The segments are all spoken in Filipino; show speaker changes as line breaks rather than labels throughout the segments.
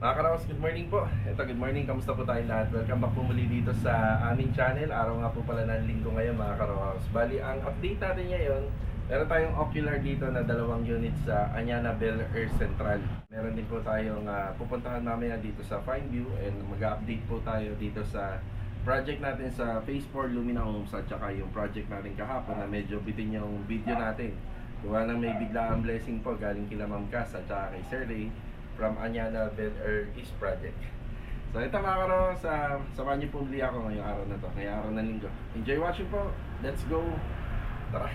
Mga karaos, good morning po. Ito, good morning. Kamusta po tayong lahat? Welcome back po muli dito sa aming channel. Araw nga po pala ng linggo ngayon, mga karaos. Bali, ang update natin ngayon, meron tayong ocular dito na 2 unit sa Anyana Bel Air Central. Meron din po tayong pupuntahan mamaya dito sa Fineview, and mag-update po tayo dito sa project natin sa Phase 4 Lumina Homes, at saka yung project natin kahapon na medyo bitin yung video natin. Gawa ng may biglaang blessing po galing kila Ma'am Cass at saka kay Sir Ray from Anyana Bel Air East Project. So ito mga karo, samahan niyo po muli ako ngayong araw na to, ngayong araw ng linggo. Enjoy watching po. Let's go. Tara.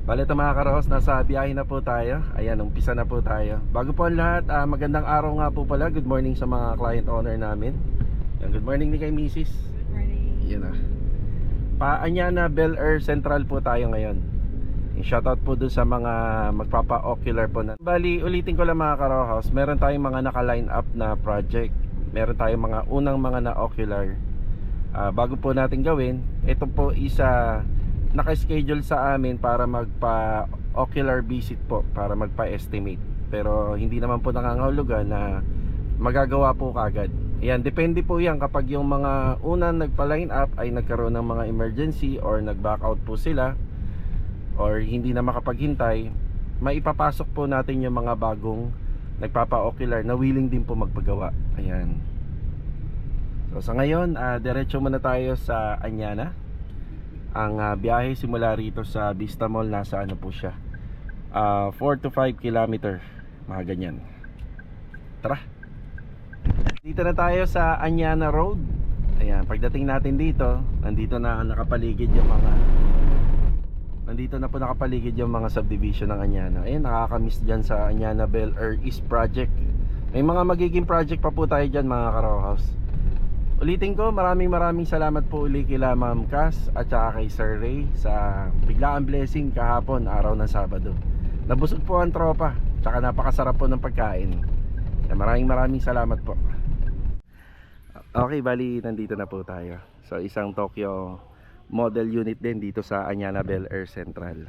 Bale ito mga karos, nasa biyahe na po tayo. Ayan, umpisa na po tayo. Bago po ang lahat, magandang araw nga po pala. Good morning sa mga client owner namin. Ayan, good morning din kay Mrs.
Good morning.
Yan na. Anyana Bel Air Central po tayo ngayon. Shoutout po dun sa mga magpapa-ocular po na. Bali, ulitin ko lang mga karohouse, meron tayong mga naka-line up na project. Meron tayong mga unang mga na-ocular. Bago po natin gawin, ito po isa naka-schedule sa amin para magpa-ocular visit po, para magpa-estimate. Pero hindi naman po nangangahulugan na magagawa po kagad. Ayan, depende po yan kapag yung mga unang nagpa-line up ay nagkaroon ng mga emergency or nag-back out po sila, or hindi na makapaghintay, maipapasok po natin yung mga bagong nagpapa-ocular na willing din po magpagawa. Ayan. So sa ngayon, diretso muna tayo sa Anyana. Ang biyahe simula rito sa Vista Mall, nasa ano po siya, 4 to 5 kilometer, mga ganyan. Tara. Dito na tayo sa Anyana Road. Ayan, pagdating natin dito, nandito na nakapaligid yung mga subdivision ng Anyana. Ayun, nakakamiss dyan sa Anyana Bel Air East Project. May mga magiging project pa po tayo dyan mga karohouse. Ulitin ko, maraming salamat po uli kila Ma'am Cass at saka kay Sir Ray sa biglaang blessing kahapon, araw ng Sabado. Nabusog po ang tropa, tsaka napakasarap po ng pagkain. Maraming salamat po. Okay, bali nandito na po tayo. So isang Tokyo model unit din dito sa Anyana Bel Air Central.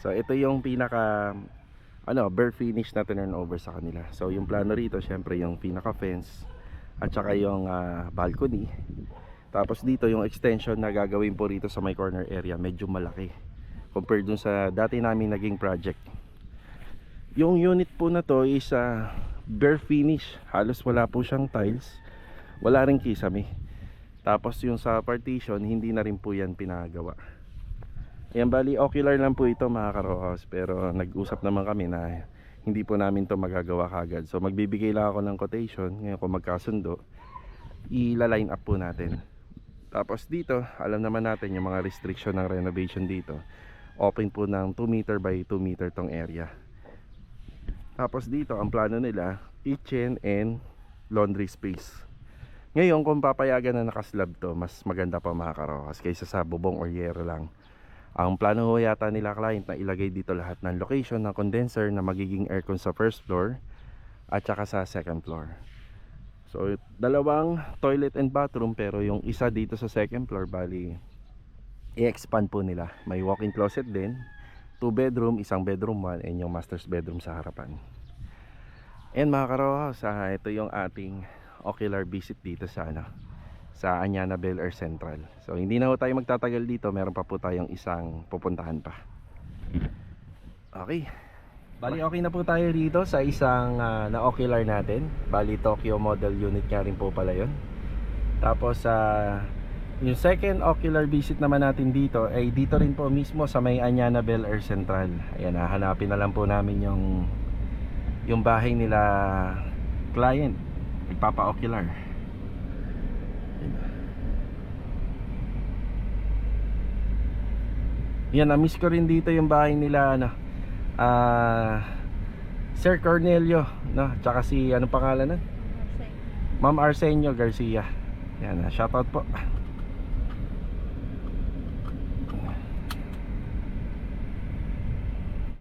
So ito yung pinaka bare finish na turn over sa kanila. So yung plano rito syempre yung pinaka fence at saka yung balcony. Tapos dito yung extension na gagawin po rito sa my corner area, medyo malaki compared dun sa dati namin naging project. Yung unit po na to is bare finish, halos wala po siyang tiles, wala ring kisame. Tapos yung sa partition, hindi na rin po yan pinagawa. Ayan, bali ocular lang po ito mga karohouse, pero nag-usap naman kami na hindi po namin to magagawa kagad. So magbibigay lang ako ng quotation. Ngayon kung magkasundo, ila-line up po natin. Tapos dito, alam naman natin yung mga restriction ng renovation dito. Open po ng 2 meter by 2 meter tong area. Tapos dito, ang plano nila, kitchen and laundry space. Ngayon kung papayagan na nakaslab to, mas maganda pa mga karohas kaysa sa bubong or yero lang. Ang plano ho yata nila client na ilagay dito lahat ng location ng condenser na magiging aircon sa first floor at saka sa second floor. So dalawang toilet and bathroom, pero yung isa dito sa second floor, bali i-expand po nila. May walk-in closet din, 2 bedroom, isang bedroom 1, and yung master's bedroom sa harapan. And mga karohas, ito yung ating ocular visit dito sa sa Anyana Bel Air Central. So hindi na ho tayo magtatagal dito, meron pa po tayong isang pupuntahan pa. Okay. Bali okay na po tayo dito sa isang na ocular natin. Bali Tokyo model unit nga rin po pala yun. Tapos yung second ocular visit naman natin dito ay dito rin po mismo sa may Anyana Bel Air Central. Ayan, hahanapin na lang po namin yung bahay nila client, nagpapa-ocular. Yan, na-miss ko rin dito yung bahay nila Sir Cornelio, no? Tsaka si ano pangalan nun? Ma'am Arsenio Garcia. Yan, shoutout po.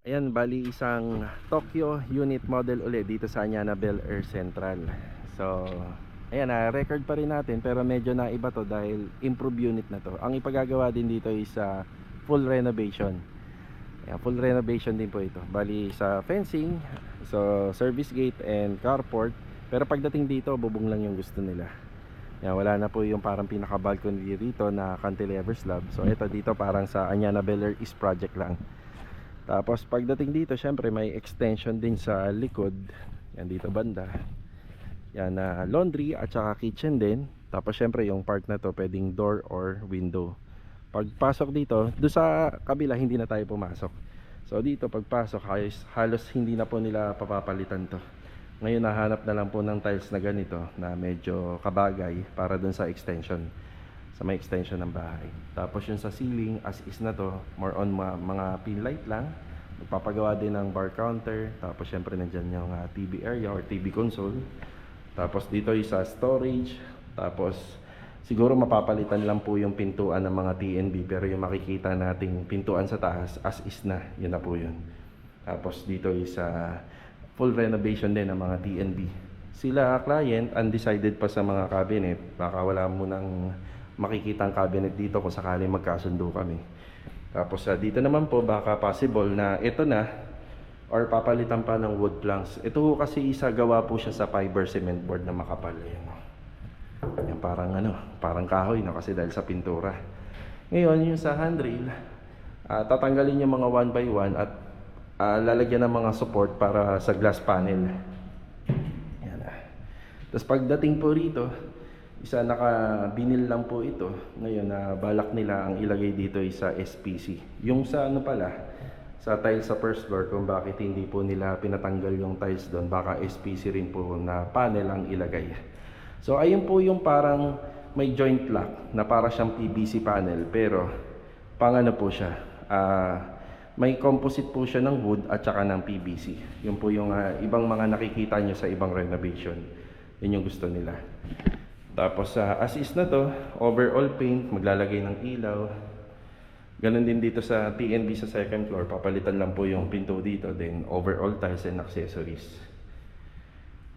Ayan, bali isang Tokyo unit model ulit dito sa Anyana Bel Air Central. So ayan, record pa rin natin, pero medyo naiba to dahil improve unit na to. Ang ipagagawa din dito is full renovation. Ayan, full renovation din po ito. Bali sa fencing, So service gate and carport. Pero pagdating dito, bubong lang yung gusto nila. Yan, wala na po yung parang pinaka balcony dito na cantilever slab. So ito dito parang sa Anyana Bel Air East project lang. Tapos pagdating dito, syempre may extension din sa likod. Yan dito banda. Yan na laundry at saka kitchen din. Tapos syempre yung part na to pwedeng door or window. Pagpasok dito, doon sa kabila hindi na tayo pumasok. So dito pagpasok halos hindi na po nila papapalitan to. Ngayon nahanap na lang po ng tiles na ganito na medyo kabagay para doon sa extension. Sa may extension ng bahay. Tapos yung sa ceiling as is na to, more on mga pin light lang. Magpapagawa din ng bar counter. Tapos syempre nandyan yung TV area or TV console. Tapos dito yung sa storage. Tapos siguro mapapalitan lang po yung pintuan ng mga TNB. Pero yung makikita nating pintuan sa taas as is na, yun na po yun. Tapos dito yung sa full renovation din ng mga TNB. Sila client undecided pa sa mga cabinet. Baka wala mo nang makikita ang cabinet dito kung sakaling magkasundo kami. Tapos dito naman po baka possible na ito na or papalitan pa ng wood planks. Ito kasi isa gawa po siya sa fiber cement board na makapal. Yan parang parang kahoy no kasi dahil sa pintura. Ngayon yung sa handrail, tatanggalin yung mga 1 by 1 at lalagyan ng mga support para sa glass panel. Yan. Tapos pagdating po rito, isa naka-vinyl lang po ito. Ngayon balak nila ang ilagay dito ay sa SPC. Yung sa pala, sa tiles sa first floor kung bakit hindi po nila pinatanggal yung tiles doon, baka SPC rin po na panel ang ilagay. So ayun po yung parang may joint lock na para siyang PVC panel pero po siya. May composite po siya ng wood at saka ng PVC. Yun po yung ibang mga nakikita nyo sa ibang renovation. Yun yung gusto nila. Tapos as is na to, overall paint, maglalagay ng ilaw. Ganon din dito sa TNB sa second floor, papalitan lang po yung pinto dito, then overall tiles and accessories.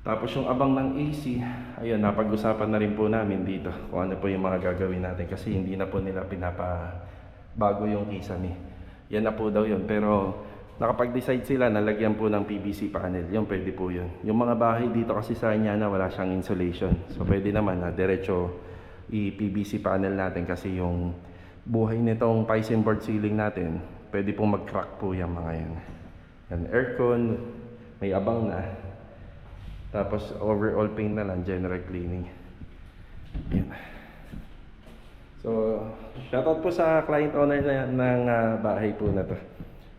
Tapos yung abang ng AC, ayun, napag-usapan na rin po namin dito kung ano po yung mga gagawin natin kasi hindi na po nila pinapabago yung kisame. Yan na po daw yun, pero nakapag-decide sila na lagyan po ng PVC panel. Yung pwede po yun. Yung mga bahay dito kasi sa Anyana wala siyang insulation. So pwede naman na diretso i-PVC panel natin kasi yung buhay nitong Tyson board ceiling natin, pwede po mag-crack po yung mga yan. Yan, aircon, may abang na. Tapos overall paint na lang, general cleaning. Yan. So, shoutout po sa client owner ng bahay po na to.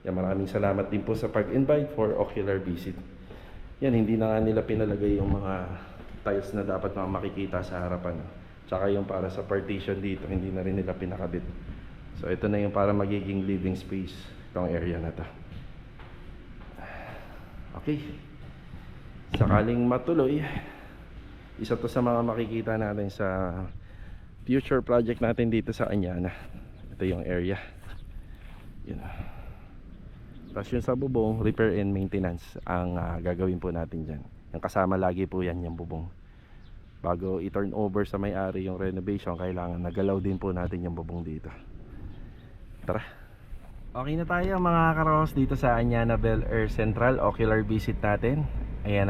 Yan, maraming salamat din po sa pag-invite for ocular visit. Yan, hindi na nga nila pinalagay yung mga tiles na dapat makikita sa harapan. Tsaka yung para sa partition dito, hindi na rin nila pinakabit. So, ito na yung para magiging living space itong area na to. Okay. Sakaling matuloy, isa to sa mga makikita natin sa future project natin dito sa Anyana. Ito yung area. Yun. Tapos yung sa bubong, repair and maintenance ang gagawin po natin dyan. Yung kasama lagi po yan yung bubong. Bago i-turn over sa may-ari yung renovation, kailangan nagalaw din po natin yung bubong dito. Tara. Okay na tayo mga karos dito sa Anyana Bel Air Central ocular visit natin. Ayan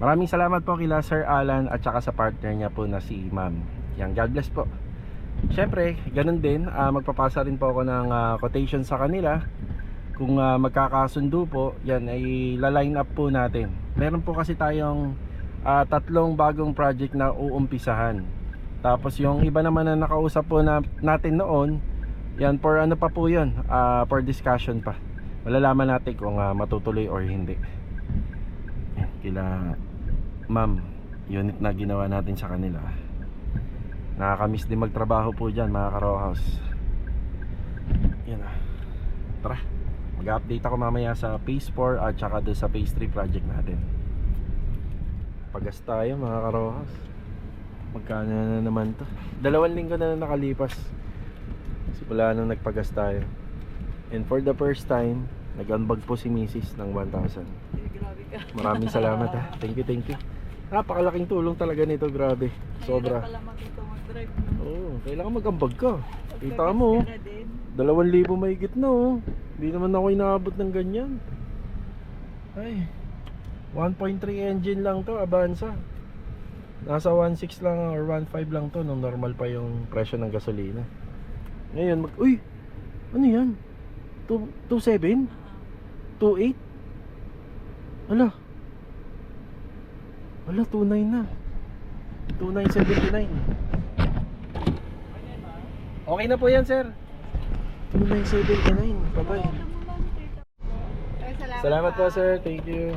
maraming salamat po kila Sir Alan at saka sa partner niya po na si Ma'am. Yan, God bless po. Siyempre, ganun din, magpapasa rin po ako ng quotation sa kanila. Kung magkakasundo po, yan ay laline up po natin. Meron po kasi tayong tatlong bagong project na uumpisahan. Tapos yung iba naman na nakausap po natin noon, yan for ano pa po yun, for discussion pa. Malalaman natin kung matutuloy or hindi. Yan, kila Ma'am, unit na ginawa natin sa kanila. Nakakamiss din magtrabaho po dyan mga ka-row house. Yan tara, mag-update ako mamaya sa phase 4 at saka doon sa phase 3 project natin. Pagas tayo mga ka-row house. Magkano na naman to? 2 linggo na nakalipas simula nung nagpagas tayo. And for the first time, nag-unbag po si Mrs. ng 1,000.
Grabe ka.
Maraming salamat ha. Thank you, thank you. Napakalaking tulong talaga nito, grabe. Sobra.
Mahirap pala makita mag-drive.
Oo, kailangan mag-ambag ka. Kita mo, 2,000 mahigit na oh. Hindi naman ako inaabot ng ganyan. Ay, 1.3 engine lang to, Avanza. Nasa 1.6 lang or 1.5 lang to nung normal pa yung presyo ng gasolina. Ngayon uy! Ano yan? 2.7? 2.8? Ala. Ala, 2.9 na. 2.979. Okay na po yan, sir. 2.979. Patay. Salamat po, sir. Thank you.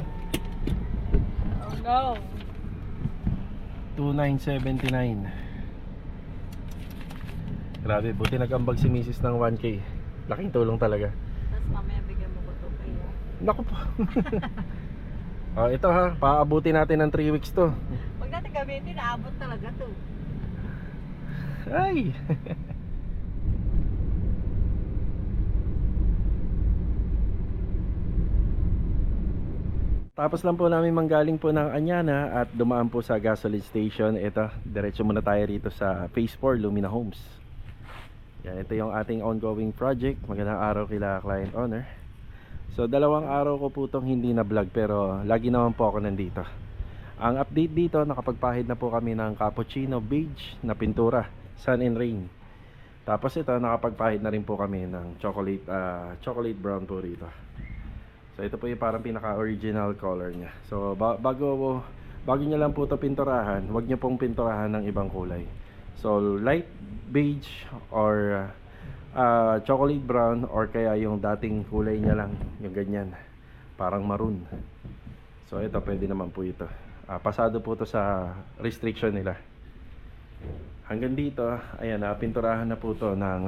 Oh no.
2.979. Grabe, buti nag-ambag si Mrs. ng 1K. Laking tulong talaga.
Tapos mamaya bigyan mo ko to kaya.
Naku po. Oh, ito ha, paabuti natin ng 3 weeks to.
Pag natin gamitin, naabot talaga to.
Ay. Tapos lang po namin manggaling po ng Anyana at dumaan po sa gasoline station. Ito, diretso muna tayo rito sa Phase 4 Lumina Homes. Yan, ito yung ating ongoing project. Magandang araw kila client owner. So 2 araw ko po itong hindi na vlog pero lagi naman po ako nandito. Ang update dito, nakapagpahid na po kami ng cappuccino beige na pintura, sun and rain. Tapos ito, nakapagpahid na rin po kami ng chocolate brown po rito. So ito po yung parang pinaka-original color niya. So bago niyo lang po ito pinturahan, huwag niyo pong pinturahan ng ibang kulay. So light beige or chocolate brown or kaya yung dating kulay niya lang, yung ganyan, parang maroon. So ito pwede naman po ito. Pasado po ito sa restriction nila. Hanggang dito, ayan, pinturahan na po ito ng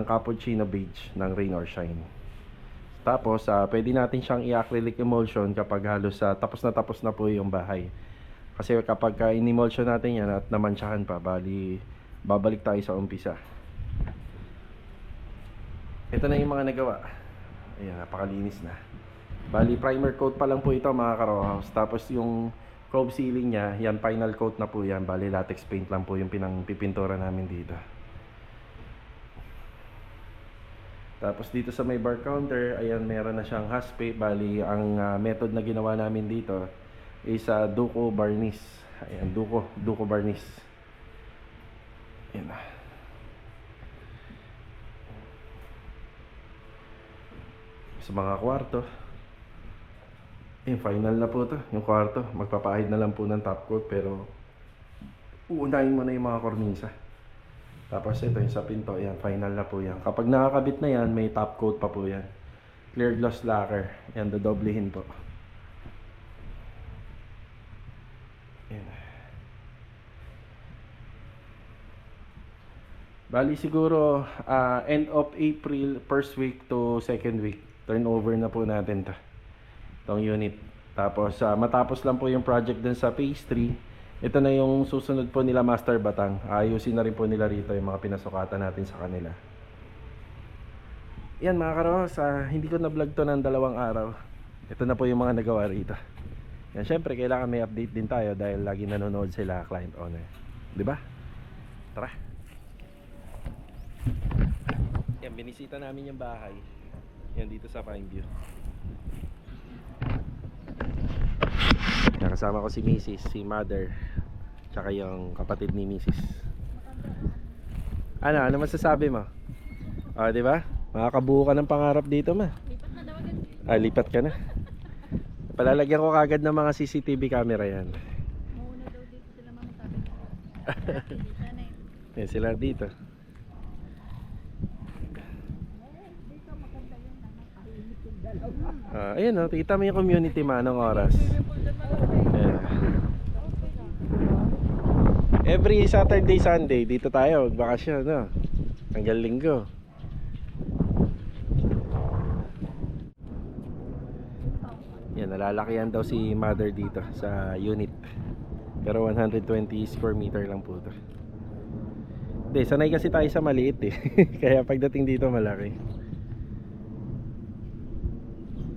cappuccino beige ng rain or shine. Tapos pwede natin siyang i-acrylic emulsion kapag halos tapos na po yung bahay. Kasi kapag in-emulsion natin yan at namansyahan pa, babalik tayo sa umpisa. Ito na yung mga nagawa. Ayan, napakalinis na. Bali, primer coat pa lang po ito mga ka-row house. Tapos yung chrome ceiling niya, yan final coat na po yan. Bali, latex paint lang po yung pinangpipintura namin dito. Tapos dito sa may bar counter, ayan, meron na siyang haspe. Bali, ang method na ginawa namin dito is Duco Varnish. Ayan, Duco Varnish. Ayan. Sa mga kwarto, final na po to. Yung kwarto, magpapahid na lang po ng top coat pero uunahin mo na yung mga kornisa. Tapos ito yung sa pinto, yan, final na po yan. Kapag nakakabit na yan, may top coat pa po yan. Clear gloss lacquer. Yan, dodoblehin po. Yan. Bali siguro end of April, first week to second week, turnover na po natin itong unit. Tapos matapos lang po yung project dun sa phase 3. Ito na yung susunod po nila Master Batang. Ayusin na rin po nila rito yung mga pinasukatan natin sa kanila. Yan mga karos, hindi ko na vlog to ng 2 araw. Ito na po yung mga nagawa rito. Yan, syempre kailangan may update din tayo dahil lagi nanonood sila client owner. 'Di ba? Tara. Yan, binisita namin yung bahay. Yan dito sa Pineview. Kasama ko si Mrs., si Mother, tsaka yung kapatid ni Mrs. Ano masasabi mo? Di ba? Makakabuo ka ng pangarap dito, ma.
Lipat na daw agad.
Lipat ka na. Palalagyan ko kagad ng mga CCTV camera yan.
Mauna daw dito sila mama sabi ko. Hindi sana eh.
Yan sila dito.
Dito maganda yung nakakahimik yung dalawa.
Ayun o, kita mo yung community ma, anong oras? Yeah. Every Saturday, Sunday, dito tayo magbakasyon, no? Hanggang Linggo. Yan, nalalakihan daw si Mother dito sa unit. Pero 120 square meter lang po ito. Hindi, sanay kasi tayo sa maliit eh. Kaya pagdating dito malaki.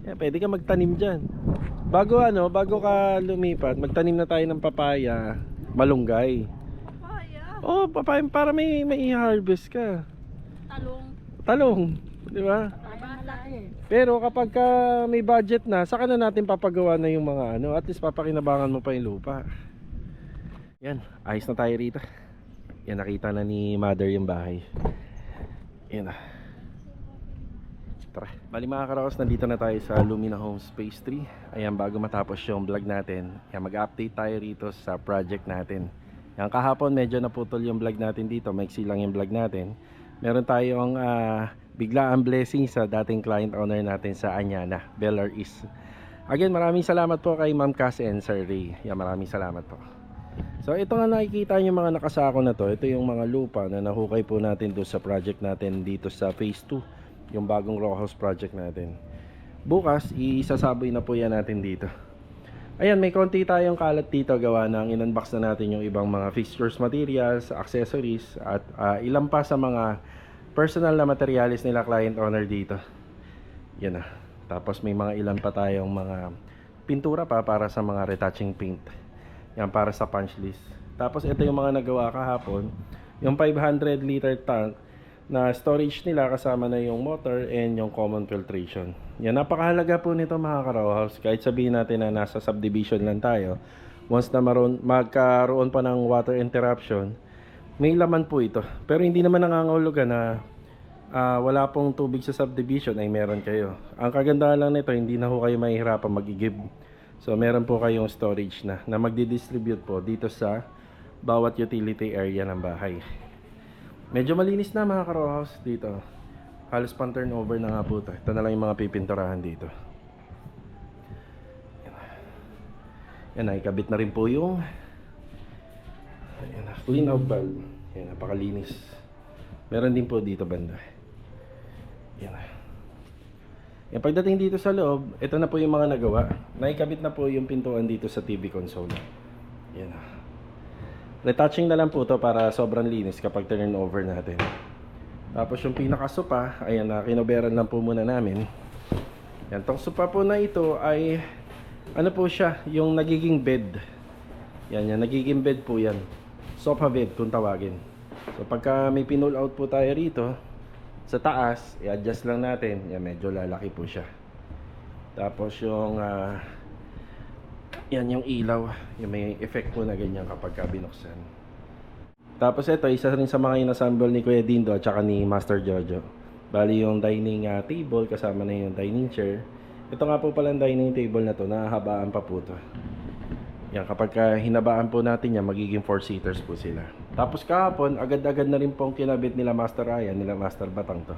Yeah, pwede ka magtanim dyan. Bago ka lumipat, magtanim na tayo ng papaya, malunggay.
Papaya.
Oh, papaya para may i-harvest ka.
Talong.
Talong, di ba?
Taba.
Pero kapag ka may budget na, saka na natin papagawa na yung mga ano, at least papakinabangan mo pa yung lupa. Yan, ayos na tayo rito. Yan, nakita na ni mother yung bahay. Yan na. Tara. Bali mga karaos, nandito na tayo sa Lumina Homes Phase 3. Ayan, bago matapos yung vlog natin, yan, mag-update tayo rito sa project natin. Yan, kahapon medyo naputol yung vlog natin dito, maiksi lang yung vlog natin. Meron tayong biglaang blessing sa dating client owner natin sa Anyana, Belar East. Again, maraming salamat po kay Ma'am Cass and Sir Ray. Yan, maraming salamat po. So ito nga nakikita nyo mga nakasako na to. Ito yung mga lupa na nahukay po natin doon sa project natin dito sa Phase 2, yung bagong row house project natin. Bukas isasaboy na po yan natin dito. Ayan, may konti tayong kalat dito gawa ng in-unbox na natin yung ibang mga fixtures, materials, accessories at ilan pa sa mga personal na materials nila client owner dito. Yan na. Tapos may mga ilan pa tayong mga pintura pa para sa mga retouching paint. Yan, para sa punch list. Tapos ito yung mga nagawa kahapon, yung 500 liter tank na storage nila kasama na yung motor and yung common filtration. Yan, napakahalaga po nito mga ka-row house. Kahit sabihin natin na nasa subdivision lang tayo, once na magkaroon pa ng water interruption, may laman po ito. Pero hindi naman nangangahulugan na wala pong tubig sa subdivision ay meron kayo. Ang kagandahan lang nito, hindi na ho kayo mahihirapan mag-igib. So meron po kayong storage na magdi-distribute po dito sa bawat utility area ng bahay. Medyo malinis na mga ka-row house dito. Halos pang turnover na nga po ito. Ito na lang yung mga pipinturahan dito. Yan, nakikabit na rin po yung clean out valve. Yan, napakalinis. Meron din po dito banda. Yan. Yan, pagdating dito sa loob, ito na po yung mga nagawa. Naikabit na po yung pintuan dito sa TV console. Yan. Retouching na lang po to para sobrang linis kapag turn over natin. Tapos yung pinaka-sopa, ayan na, kinoberan lang po muna namin. Yan, tong sopa po na ito ay ano po siya, yung nagiging bed. Yan, yan, nagiging bed po yan. Sofa bed kung tawagin. So pagka may pinull out po tayo rito sa taas, i-adjust lang natin. Yan, medyo lalaki po siya. Tapos yung yan yung ilaw, yung may effect po na ganyan kapag binuksan. Tapos ito, isa rin sa mga inassemble ni Kuya Dindo at saka ni Master Jojo. Bali yung dining table kasama na yung dining chair. Ito nga po pala ang dining table na to, nahahabaan pa po to. Yan, kapag hinabaan po natin yan, magiging 4-seaters po sila. Tapos kahapon, agad-agad na rin pong kinabit nila Master Ryan, nila Master Batang to.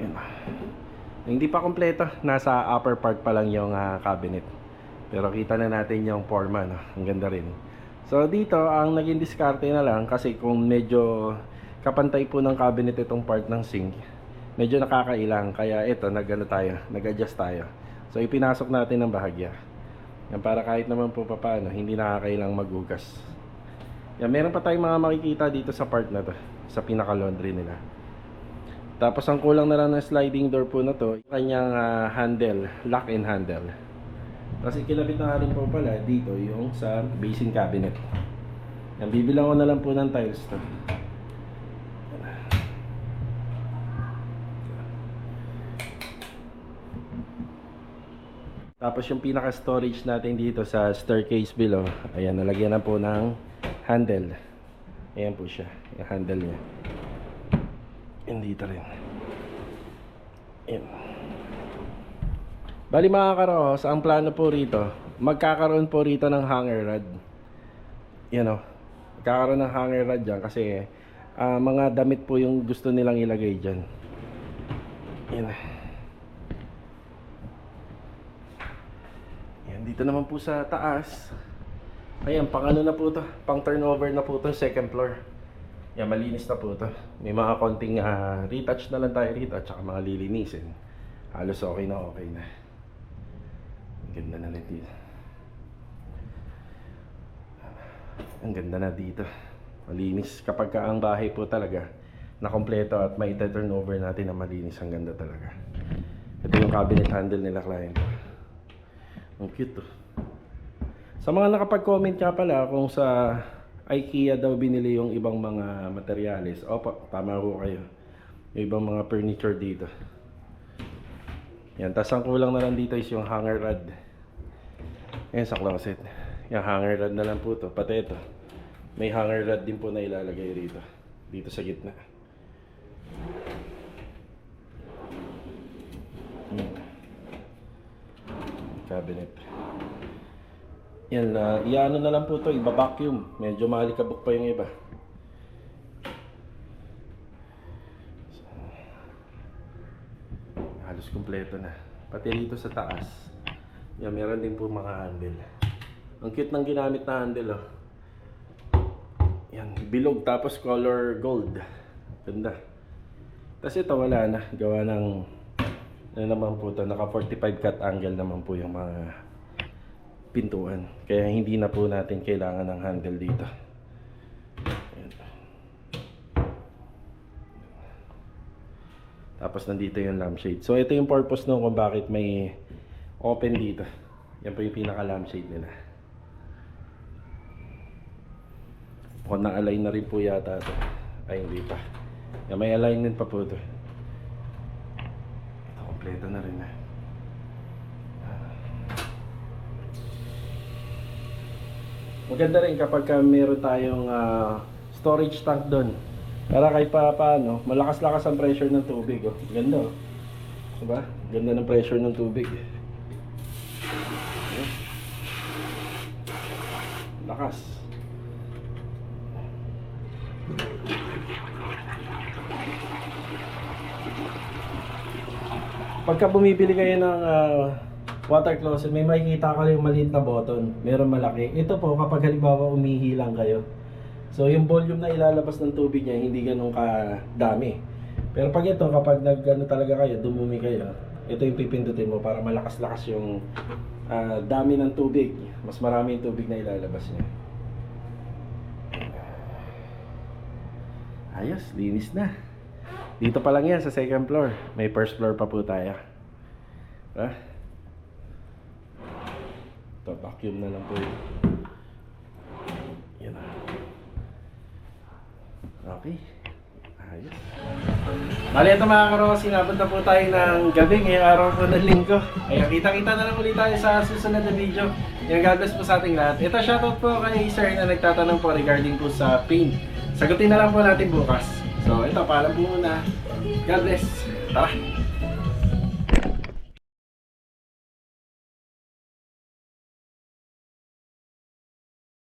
Yan. Hindi pa kompleto, nasa upper part pa lang yung cabinet. Pero kita na natin yung forma, no? Ang ganda rin. So dito, ang naging diskarte na lang, kasi kung medyo kapantay po ng cabinet itong part ng sink, medyo nakakailang. Kaya ito, nag-adjust tayo. So ipinasok natin ng bahagya. Yan, para kahit naman po paano, hindi nakakailang maghugas. Yan, meron pa tayong mga makikita dito sa part na to, sa pinaka-laundry nila. Tapos ang kulang na lang ng sliding door po na to, kanyang handle, lock and handle. Kasi kinabit na rin po pala dito yung sa basin cabinet. Yan, bibilang ko na lang po ng tiles to. Tapos yung pinaka-storage natin dito sa staircase below, ayan, nalagyan na po ng handle. Ayan po siya, yung handle niya. Yan dito rin. Ayan. Bali mga ka-rows, ang plano po rito, magkakaroon po rito ng hanger rod. Yan o, magkakaroon ng hanger rod dyan kasi mga damit po yung gusto nilang ilagay dyan. Yan. Yan, dito naman po sa taas. Ayan, pang ano na po to, pang turnover na po to, second floor. Yan, malinis na po to. May mga konting retouch na lang tayo rito at saka mga lilinisin. Halos okay na okay na. Ganda na dito. Ang ganda na dito. Malinis kapag ka ang bahay po talaga na kompleto at may turnover natin na malinis. Ang ganda talaga. Ito yung cabinet handle nila client. Ang cute to. Sa mga nakapag-comment ka pala kung sa IKEA daw binili yung ibang mga materyales. Opo, tama ko kayo. Yung ibang mga furniture dito. Yan, tas ang kulang na lang dito is yung hanger rod. Yan sa closet. Yung hanger rod na lang po to. Pati ito. May hanger rod din po na ilalagay rito. Dito sa gitna. Yan. Cabinet. Yan, iano na lang po to, iba-vacuum. Medyo malikabok pa yung iba. Halos kumpleto na. Pati dito sa taas. Yan, meron din po mga handle. Ang cute ng ginamit na handle, oh. Yan, bilog tapos color gold. Ganda. Tapos ito wala na. Gawa ng, ano naman po ito, naka 45 cut angle naman po yung mga pintuan. Kaya hindi na po natin kailangan ng handle dito. Ayan. Tapos nandito yung lampshade. So ito yung purpose nung kung bakit may open dito. Yan po yung pinaka lampshade nila. Kung na-align na rin po yata ito. Ay hindi pa. Yan, may alignment pa po ito. Ito kompleto na rin na. Maganda rin kapag meron tayong storage tank doon. Para kahit paano, malakas-lakas ang pressure ng tubig. Oh. Ganda, oh. Diba? Ganda ng pressure ng tubig. Lakas. Pagka bumibili kayo ng water closet, may makikita ka yung maliit na button. Meron malaki. Ito po, kapag halimbawa umihi lang kayo. So, yung volume na ilalabas ng tubig niya, hindi ganun kadami. Pero pag ito, kapag nag-ano talaga kayo, dumumi kayo, ito yung pipindutin mo para malakas-lakas yung dami ng tubig. Mas marami yung tubig na ilalabas niya. Ayos, linis na. Dito pa lang yan sa second floor. May first floor pa po tayo. Ito, vacuum na lang po yun. Yan na. Okay. Ayos. Bali, ito mga karosi, napunta po tayo ng gabi ngayong araw po ng linggo. Kaya kita-kita na lang ulit tayo sa susunod na video. Yung God bless po sa ating lahat. Ito, shoutout po kay sir na nagtatanong po regarding po sa paint. Sagutin na lang po natin bukas. So, ito, paalam po muna. God bless. Tara!